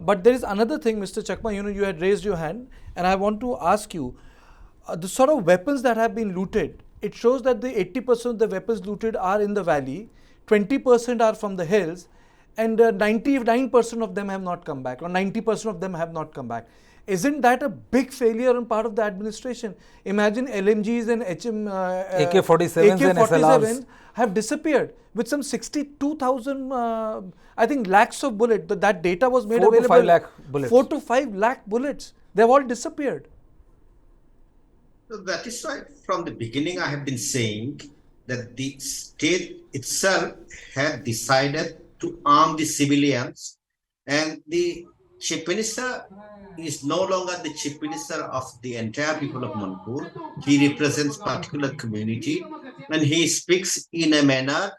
But there is another thing, Mr. Chakma, you had raised your hand, and I want to ask you, the sort of weapons that have been looted, it shows that the 80% of the weapons looted are in the valley, 20% are from the hills, and 99% of them have not come back, or 90% of them have not come back. Isn't that a big failure on part of the administration? Imagine LMGs and AK-47s and SLRs have disappeared with some 62,000, I think, lakhs of bullets. That data was made 4 available. to 5 lakh bullets. 4 to 5 lakh bullets. They've all disappeared. So that is why from the beginning I have been saying that the state itself had decided to arm the civilians, and the chief minister is no longer the chief minister of the entire people of Manipur. He represents particular community, and he speaks in a manner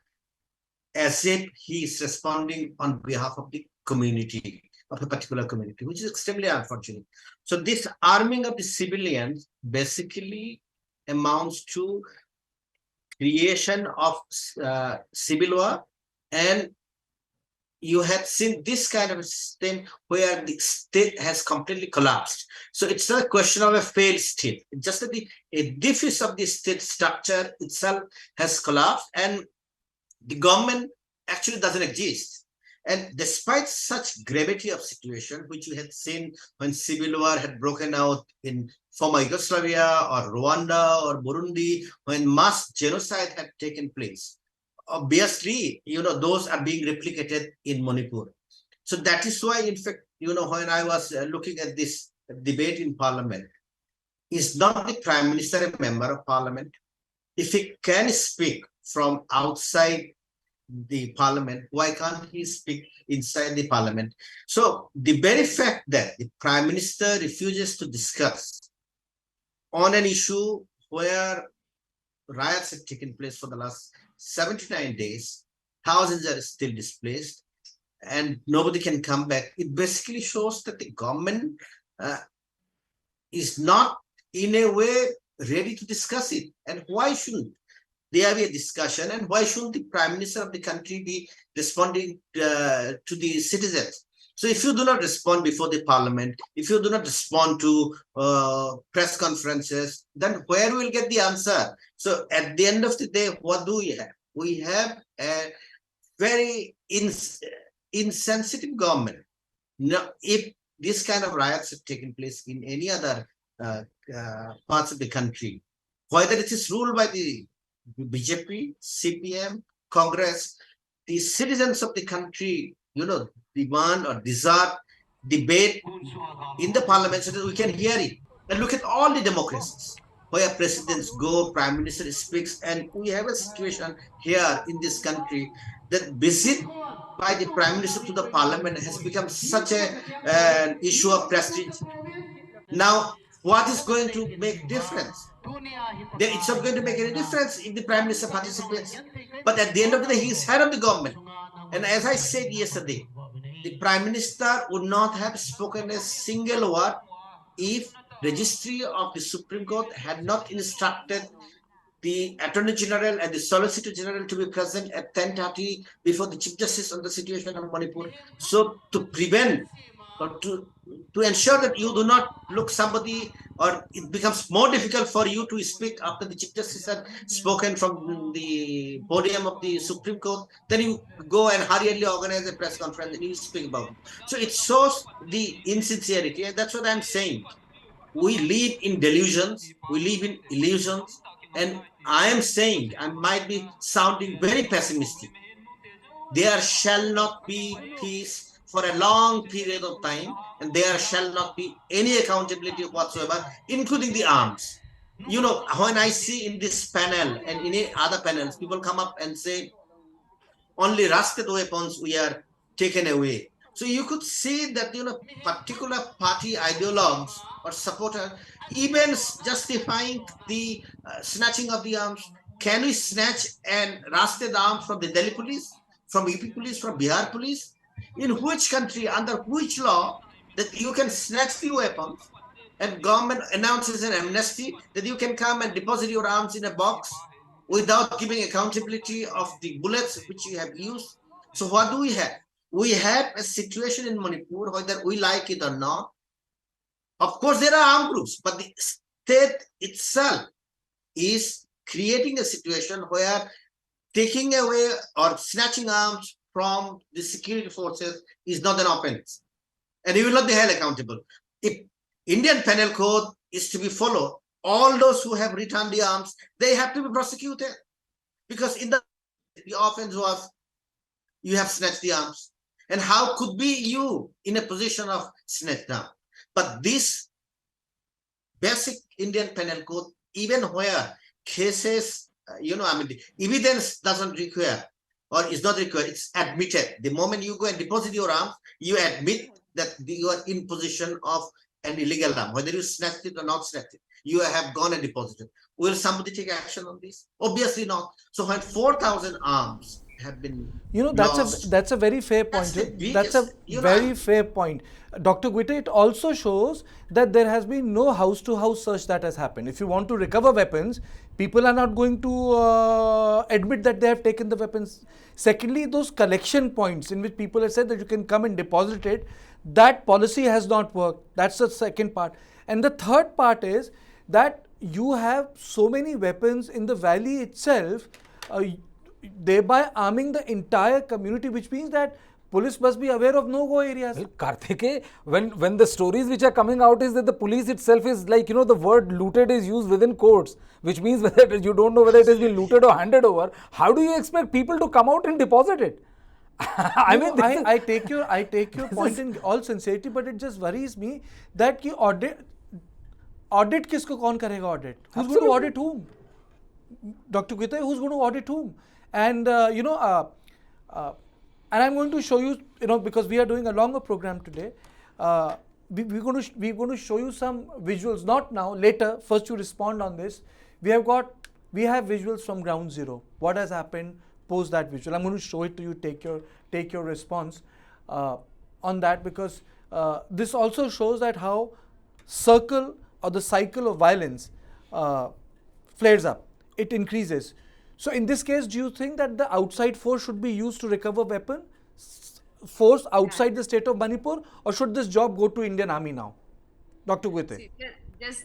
as if he is responding on behalf of the community, of a particular community, which is extremely unfortunate. So this arming of the civilians basically amounts to creation of civil war, and you have seen this kind of a system where the state has completely collapsed. So it's not a question of a failed state. It's just that the edifice of the state structure itself has collapsed, and the government actually doesn't exist. And despite such gravity of situation, which we had seen when civil war had broken out in former Yugoslavia or Rwanda or Burundi, when mass genocide had taken place, obviously, those are being replicated in Manipur. So that is why, in fact, when I was looking at this debate in parliament, is not the prime minister a member of parliament? If he can speak from outside the parliament, why can't he speak inside the parliament? So the very fact that the prime minister refuses to discuss on an issue where riots have taken place for the last 79 days, thousands are still displaced, and nobody can come back, it basically shows that the government is not in a way ready to discuss it. And why shouldn't there be a discussion, and why shouldn't the prime minister of the country be responding to the citizens? So if you do not respond before the parliament, if you do not respond to press conferences, then where will get the answer? So at the end of the day, what do we have? We have a very insensitive government. Now, if this kind of riots have taken place in any other parts of the country, whether it is ruled by the BJP, CPM, Congress, the citizens of the country, demand or desire debate in the parliament so that we can hear it. And look at all the democracies where presidents go, prime minister speaks, and we have a situation here in this country that visit by the prime minister to the parliament has become such an issue of prestige. Now, what is going to make difference? It's not going to make any difference if the prime minister participates. But at the end of the day, he is head of the government. And as I said yesterday, the prime minister would not have spoken a single word if registry of the Supreme Court had not instructed the Attorney General and the Solicitor General to be present at 10:30 before the Chief Justice on the situation of Manipur. So to prevent or to ensure that you do not look somebody, or it becomes more difficult for you to speak after the Chief Justice had spoken from the podium of the Supreme Court, then you go and hurriedly organize a press conference and you speak about it. So it shows the insincerity, and that's what I'm saying. We live in delusions, we live in illusions, and I am saying, I might be sounding very pessimistic, there shall not be peace for a long period of time, and there shall not be any accountability whatsoever, including the arms. When I see in this panel and in other panels, people come up and say, only rusted weapons we are taken away. So you could see that, particular party ideologues or supporters even justifying the snatching of the arms. Can we snatch and rusted arms from the Delhi police, from UP police, from Bihar police? In which country, under which law, that you can snatch the weapons and government announces an amnesty that you can come and deposit your arms in a box without giving accountability of the bullets which you have used? So what do we have? we had a situation in Manipur, whether we like it or not. Of course, there are armed groups, but the state itself is creating a situation where taking away or snatching arms from the security forces is not an offense, and you will not be held accountable. If Indian Penal Code is to be followed, all those who have returned the arms, they have to be prosecuted, because in the offense was you have snatched the arms. And how could be you in a position of snatch down? But this basic Indian Penal Code, even where cases, the evidence doesn't require or is not required, it's admitted. The moment you go and deposit your arms, you admit that you are in possession of an illegal arm, whether you snatched it or not snatched it. You have gone and deposited. Will somebody take action on this? Obviously not. So when 4,000 arms have been that's a very fair point. That's a very fair point. Dr. Guite, it also shows that there has been no house-to-house search that has happened. If you want to recover weapons, people are not going to admit that they have taken the weapons. Secondly, those collection points in which people have said that you can come and deposit it, that policy has not worked. That's the second part. And the third part is that you have so many weapons in the valley itself, thereby arming the entire community, which means that police must be aware of no-go areas. Well, Karthike, when the stories which are coming out is that the police itself is like, the word looted is used within courts, which means whether you don't know whether it has been looted or handed over. How do you expect people to come out and deposit it? I take your point in all sincerity, but it just worries me that ki audit kisko kaun karega audit? Who's going to audit whom? Dr. Guite, who's going to audit whom? And and I'm going to show you, because we are doing a longer program today, we're going to show you some visuals, not now, later. First you respond on this. We have visuals from ground zero. What has happened post that visual? I'm going to show it to you. Take your response on that, because this also shows that how circle or the cycle of violence flares up. It increases. So in this case, do you think that the outside force should be used to recover weapon force outside the state of Manipur, or should this job go to Indian Army now? Dr. Guite.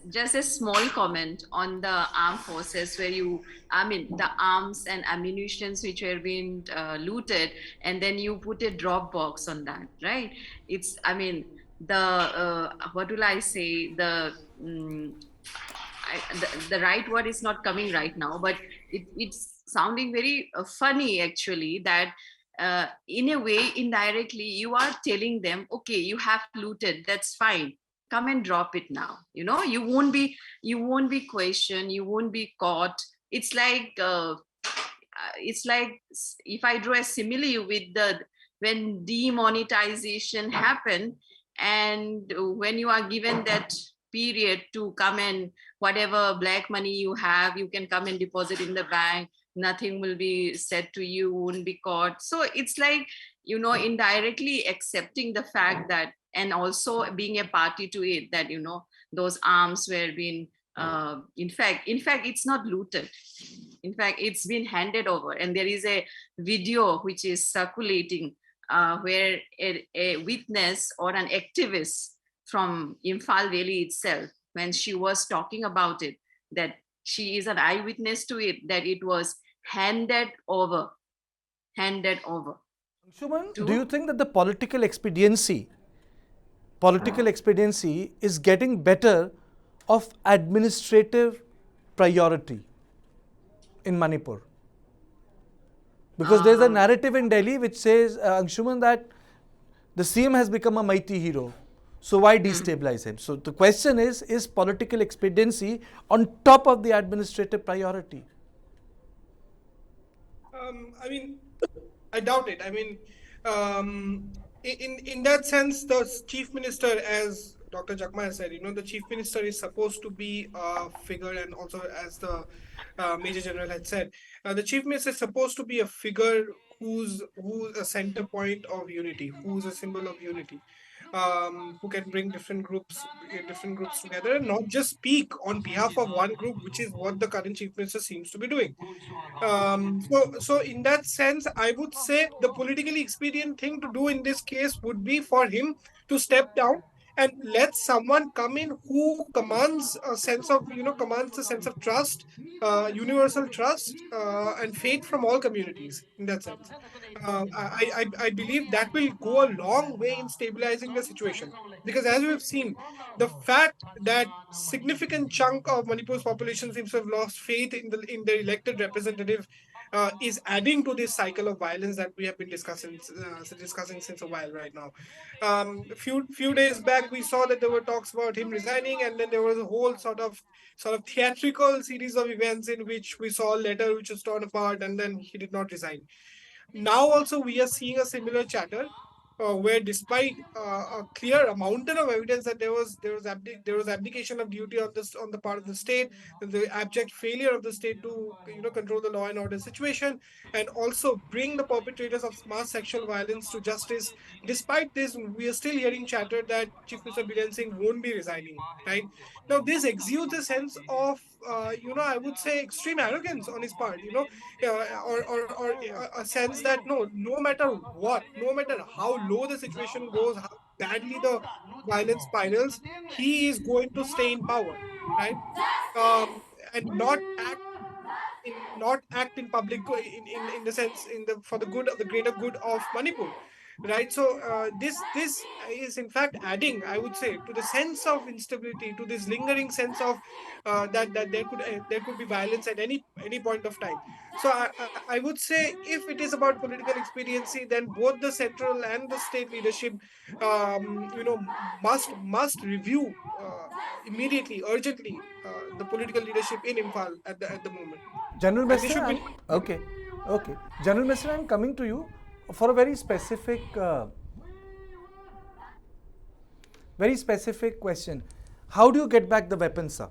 Just a small comment on the armed forces, where the arms and ammunitions which were being looted, and then you put a drop box on that, right? It's, what will I say, the right word is not coming right now, but it's sounding very funny actually, that in a way, indirectly, you are telling them, okay, you have looted, that's fine, come and drop it now. You won't be questioned, you won't be caught. It's like if I draw a simile with when demonetization happened, and when you are given that period to come and whatever black money you have, you can come and deposit in the bank, nothing will be said to you, won't be caught. So it's like, indirectly accepting the fact that, and also being a party to it, that those arms were being in fact it's not looted, in fact it's been handed over. And there is a video which is circulating where a witness or an activist from Imphal Valley itself, when she was talking about it, that she is an eyewitness to it, that it was handed over. Anshuman, do you think that the political expediency is getting better of administrative priority in Manipur? Because there's a narrative in Delhi which says, Anshuman, that the CM has become a Meitei hero. So why destabilize him? So the question is political expediency on top of the administrative priority? I doubt it. In that sense, the chief minister, as Dr. Chakma has said, the chief minister is supposed to be a figure, and also as the Major General had said, the chief minister is supposed to be a figure who's a center point of unity, who's a symbol of unity. who can bring different groups together, and not just speak on behalf of one group, which is what the current chief minister seems to be doing. So in that sense, I would say the politically expedient thing to do in this case would be for him to step down and let someone come in who commands a sense of, commands a sense of trust, universal trust, and faith from all communities. In that sense, I believe that will go a long way in stabilizing the situation, because as we've seen, the fact that significant chunk of Manipur's population seems to have lost faith in their elected representative is adding to this cycle of violence that we have been discussing since a while right now. Few days back, we saw that there were talks about him resigning, and then there was a whole sort of theatrical series of events in which we saw a letter which was torn apart, and then he did not resign. Now also we are seeing a similar chatter, where despite a mountain of evidence that there was abdication of duty on the part of the state, the abject failure of the state to control the law and order situation, and also bring the perpetrators of mass sexual violence to justice. Despite this, we are still hearing chatter that Chief Minister Biren Singh won't be resigning. Right now, this exudes a sense of I would say extreme arrogance on his part. Or a sense that no matter what, no matter how low the situation goes, how badly the violence spirals, he is going to stay in power, right? And not act in public in the sense, in the for the good of the greater good of Manipur, right? So this is in fact adding, I would say, to the sense of instability, to this lingering sense of that there could be violence at any point of time. So I would say, if it is about political expediency, then both the central and the state leadership must review immediately, urgently, the political leadership in Imphal at the moment, General and they Messer, should be. okay. General Messer, I'm coming to you for a very specific question. How do you get back the weapons, sir?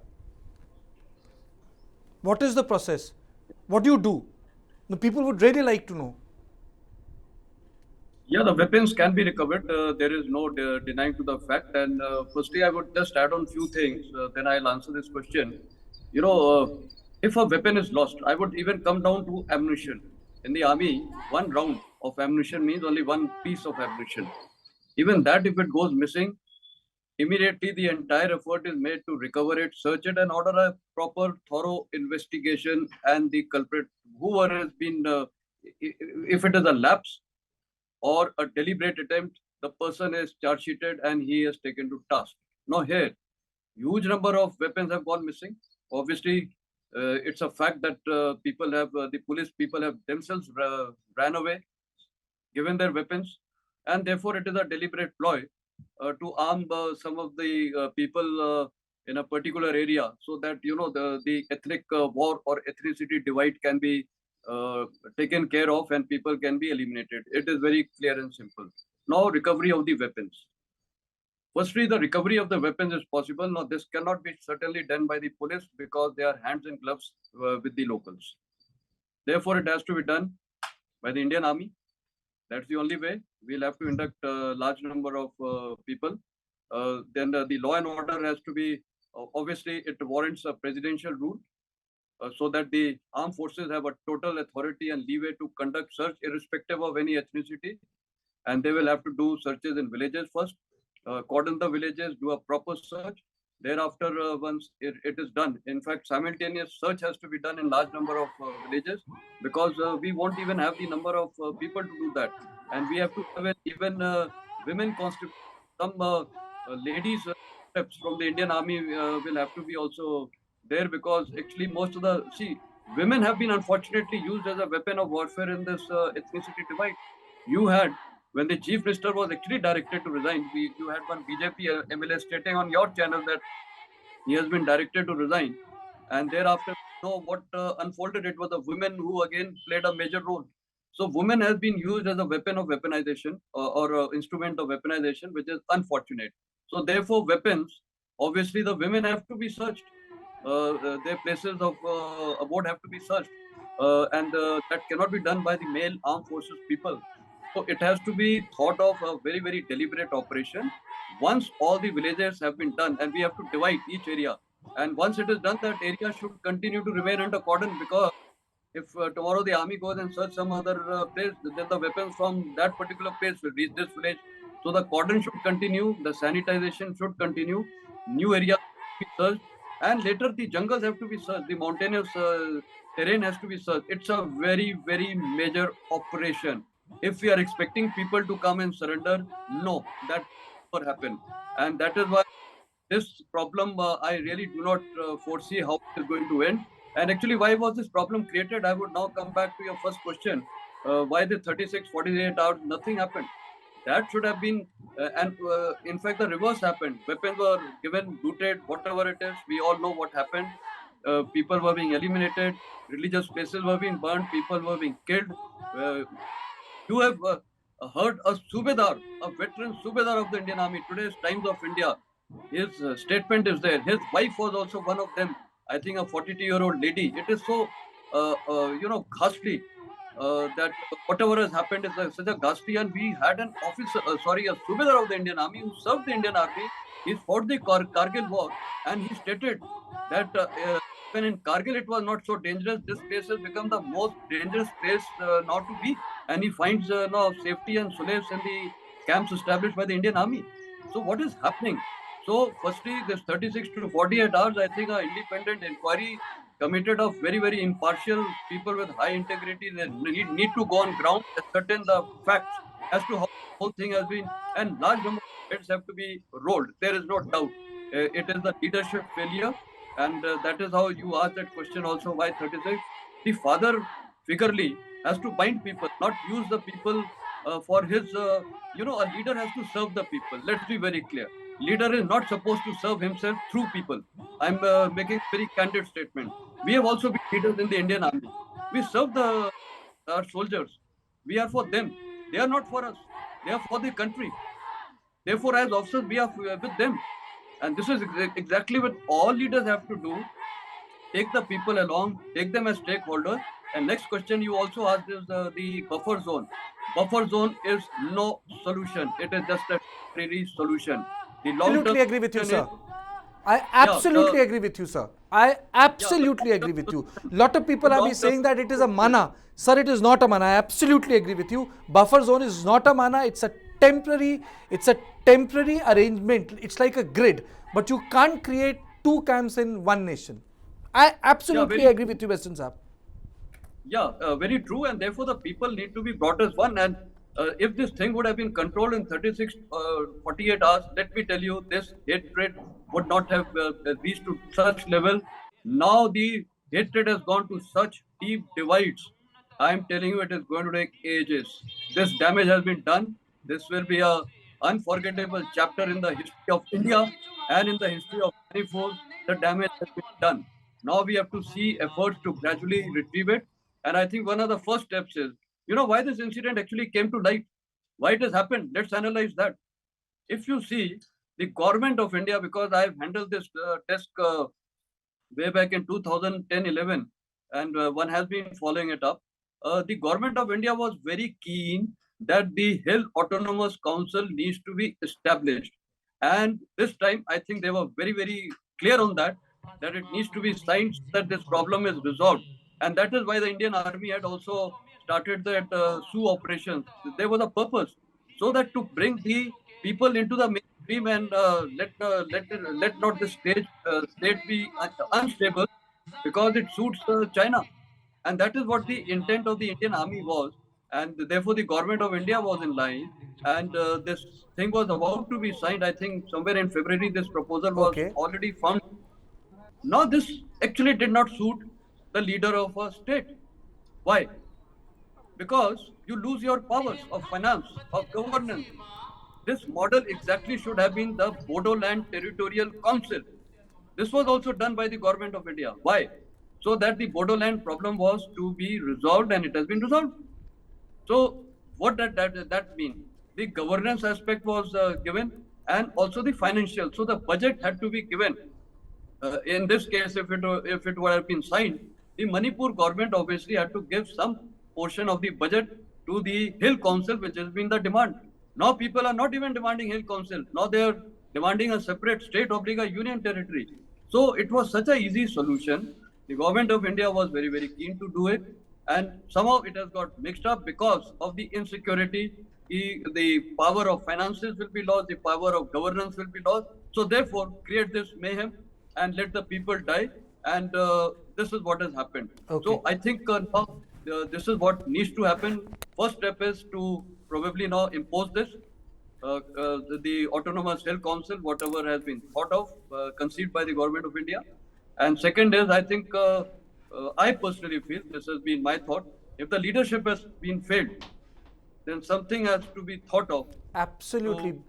What is the process? What do you do? The people would really like to know. Yeah, the weapons can be recovered. There is no denying to the fact. And firstly, I would just add on few things. Then I'll answer this question. You know, if a weapon is lost, I would even come down to ammunition. In the army, one round of ammunition means only one piece of ammunition. Even that, if it goes missing, immediately the entire effort is made to recover it, search it, and order a proper, thorough investigation. And the culprit, whoever has been, if it is a lapse or a deliberate attempt, the person is charge sheeted and he is taken to task. Now here, huge number of weapons have gone missing. Obviously, it's a fact that the police people have themselves ran away, given their weapons, and therefore it is a deliberate ploy to arm some of the people in a particular area, so that the ethnic war or ethnicity divide can be taken care of and people can be eliminated. It is very clear and simple. Now, recovery of the weapons. Firstly, the recovery of the weapons is possible. Now, this cannot be certainly done by the police because they are hands and gloves with the locals. Therefore, it has to be done by the Indian Army. That's the only way. We'll have to induct a large number of people. Then the law and order has to be, obviously, it warrants a presidential rule, so that the armed forces have a total authority and leeway to conduct search irrespective of any ethnicity. And they will have to do searches in villages first, cordon the villages, do a proper search. Thereafter, once it is done, in fact, simultaneous search has to be done in large number of villages, because we won't even have the number of people to do that. And we have to have even women constables, some ladies from the Indian Army will have to be also there, because actually most of women have been unfortunately used as a weapon of warfare in this ethnicity divide. You had, when the chief minister was actually directed to resign, you had one BJP MLA stating on your channel that he has been directed to resign. And thereafter, what unfolded, it was the women who again played a major role. So women has been used as a weapon of weaponization, or instrument of weaponization, which is unfortunate. So therefore, weapons, obviously the women have to be searched. Their places of abode have to be searched. And that cannot be done by the male armed forces people. So it has to be thought of a very, very deliberate operation. Once all the villages have been done, and we have to divide each area. And once it is done, that area should continue to remain under cordon, because if tomorrow the army goes and search some other place, then the weapons from that particular place will reach this village. So the cordon should continue, the sanitization should continue, new areas should be searched, and later the jungles have to be searched, the mountainous terrain has to be searched. It's a very, very major operation. If we are expecting people to come and surrender, no, that will never happen. And that is why this problem, I really do not foresee how it is going to end. And actually, why was this problem created? I would now come back to your first question. Why the 36, 48 hours, nothing happened? That should have been, and in fact, the reverse happened. Weapons were given, looted, whatever it is. We all know what happened. People were being eliminated, religious places were being burned, people were being killed. Uh, you have heard a Subedar, a veteran Subedar of the Indian Army, today's Times of India. His statement is there. His wife was also one of them. I think a 42-year-old lady. It is so, ghastly that whatever has happened is such a ghastly. And we had an officer, a Subedar of the Indian Army who served the Indian Army. He fought the Kargil war, and he stated that when in Kargil it was not so dangerous, this place has become the most dangerous place now to be. And he finds now safety and solace in the camps established by the Indian Army. So what is happening? So firstly, this 36 to 48 hours, I think an independent inquiry committed of very, very impartial people with high integrity, they need to go on ground, ascertain the facts as to how the whole thing has been, and large number of heads have to be rolled. There is no doubt. It is the leadership failure, and that is how you asked that question also, why 36? The father figurely has to bind people, not use the people for his, a leader has to serve the people. Let's be very clear. Leader is not supposed to serve himself through people. I'm making a very candid statement. We have also been leaders in the Indian Army. We serve our soldiers. We are for them. They are not for us. They are for the country. Therefore, as officers, we are with them. And this is exactly what all leaders have to do. Take the people along, take them as stakeholders. And next question you also asked is the buffer zone. Buffer zone is no solution. It is just a temporary solution. The long-term Absolutely agree with you, solution is, sir. I absolutely agree with you, sir. I absolutely agree with you. Lot of people have been saying that it is a mana. Sir, it is not a mana. I absolutely agree with you. Buffer zone is not a mana. It's a temporary arrangement. It's like a grid. But you can't create two camps in one nation. I absolutely very agree with you, Western Saab. Yeah, very true. And therefore, the people need to be brought as one. And if this thing would have been controlled in 36, 48 hours, let me tell you, this hatred would not have reached to such level. Now the hatred has gone to such deep divides. I'm telling you, it is going to take ages. This damage has been done. This will be a unforgettable chapter in the history of India and in the history of Manipur. The damage has been done. Now we have to see efforts to gradually retrieve it. And I think one of the first steps is, why this incident actually came to light, why it has happened. Let's analyze that. If you see the government of India, because I've handled this task way back in 2010-11, and one has been following it up. The government of India was very keen that the Hill Autonomous Council needs to be established. And this time, I think they were very, very clear on that it needs to be signed so that this problem is resolved. And that is why the Indian Army had also started that Sioux operations. There was a purpose, so that to bring the people into the mainstream and let not the state be unstable, because it suits China. And that is what the intent of the Indian Army was. And therefore, the government of India was in line. And this thing was about to be signed. I think somewhere in February, this proposal was Okay. already found. Now, this actually did not suit the leader of a state. Why? Because you lose your powers of finance, of governance. This model exactly should have been the Bodoland Territorial Council. This was also done by the government of India. Why? So that the Bodoland problem was to be resolved, and it has been resolved. So what that mean? The governance aspect was given, and also the financial. So the budget had to be given. In this case, if it would have been signed, the Manipur government obviously had to give some portion of the budget to the Hill Council, which has been the demand. Now people are not even demanding Hill Council. Now they are demanding a separate state obliga union territory. So it was such a easy solution. The government of India was very, very keen to do it. And somehow it has got mixed up because of the insecurity. The power of finances will be lost, the power of governance will be lost. So therefore, create this mayhem and let the people die. And this is what has happened. Okay. So I think now this is what needs to happen. First step is to probably now impose this. The Autonomous Hill Council, whatever has been thought of, conceived by the government of India. And second is, I think, I personally feel, this has been my thought, if the leadership has been failed, then something has to be thought of Absolutely. to